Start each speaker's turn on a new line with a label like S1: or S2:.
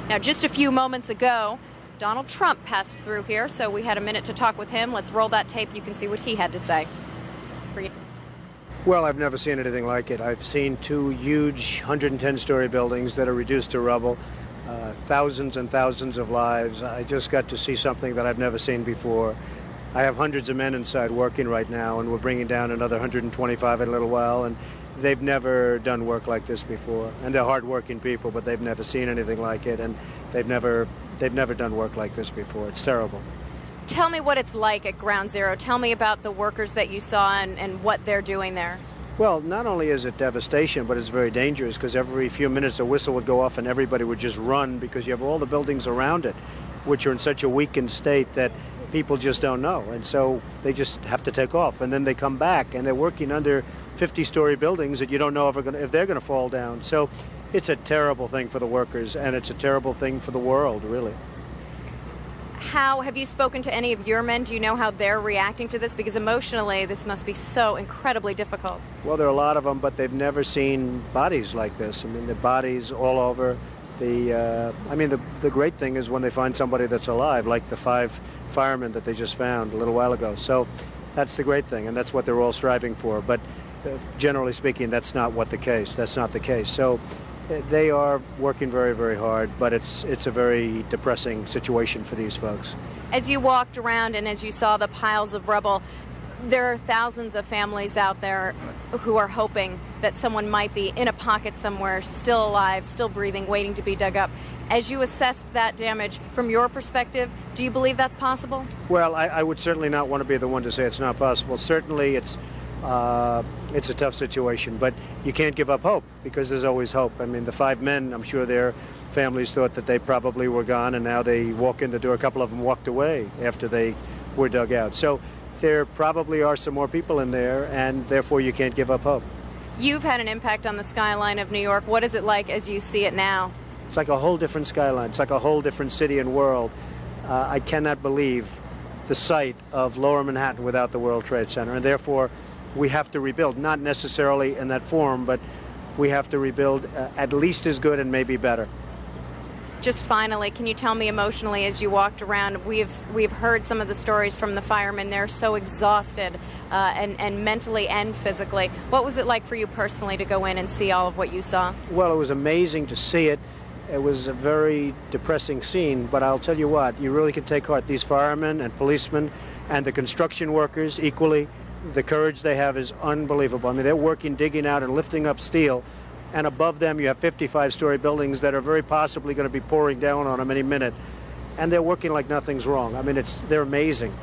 S1: Now, just a few moments ago, Donald Trump passed through here, so we had a minute to talk with him. Let's roll that tape. You can see what he had to say.
S2: Well, I've never seen anything like it. I've seen two huge 110-story buildings that are reduced to rubble, thousands and thousands of lives. I just got to see something that I've never seen before. I have hundreds of men inside working right now, and we're bringing down another 125 in a little while, and they've never done work like this before. And they're hardworking people, but they've never seen anything like it, and they've never done work like this before. It's terrible.
S1: Tell me what it's like at Ground Zero. Tell me about the workers that you saw and what they're doing there.
S2: Well, not only is it devastation, but it's very dangerous because every few minutes a whistle would go off and everybody would just run because you have all the buildings around it, which are in such a weakened state that people just don't know. And so they just have to take off. And then they come back and they're working under 50-story buildings that you don't know if they're going to fall down. So it's a terrible thing for the workers, and it's a terrible thing for the world, really.
S1: How have you spoken to any of your men? Do you know how they're reacting to this? Because emotionally, this must be so incredibly difficult.
S2: Well, there are a lot of them, but they've never seen bodies like this. I mean, the bodies all over. The great thing is when they find somebody that's alive, like the 5 firemen that they just found a little while ago. So that's the great thing, and that's what they're all striving for. But generally speaking, that's not the case. So they are working very, very hard, but it's a very depressing situation for these folks.
S1: As you walked around and as you saw the piles of rubble, there are thousands of families out there who are hoping that someone might be in a pocket somewhere, still alive, still breathing, waiting to be dug up. As you assessed that damage from your perspective, do you believe that's possible?
S2: Well, I would certainly not want to be the one to say it's not possible. Certainly it's a tough situation, but you can't give up hope because there's always hope. I mean, the 5 men, I'm sure their families thought that they probably were gone, and now they walk in the door. A couple of them walked away after they were dug out. So there probably are some more people in there, and therefore you can't give up hope.
S1: You've had an impact on the skyline of New York. What is it like as you see it now?
S2: It's like a whole different skyline. It's like a whole different city and world. I cannot believe the sight of Lower Manhattan without the World Trade Center, and therefore we have to rebuild, not necessarily in that form, but we have to rebuild at least as good and maybe better.
S1: Just finally, can you tell me emotionally as you walked around, we've heard some of the stories from the firemen. They're so exhausted and mentally and physically. What was it like for you personally to go in and see all of what you saw?
S2: Well, it was amazing to see it. It was a very depressing scene, but I'll tell you what, you really can take heart. These firemen and policemen and the construction workers equally, the courage they have is unbelievable. I mean, they're working, digging out and lifting up steel, and above them you have 55-story buildings that are very possibly going to be pouring down on them any minute, and they're working like nothing's wrong. I mean, they're amazing.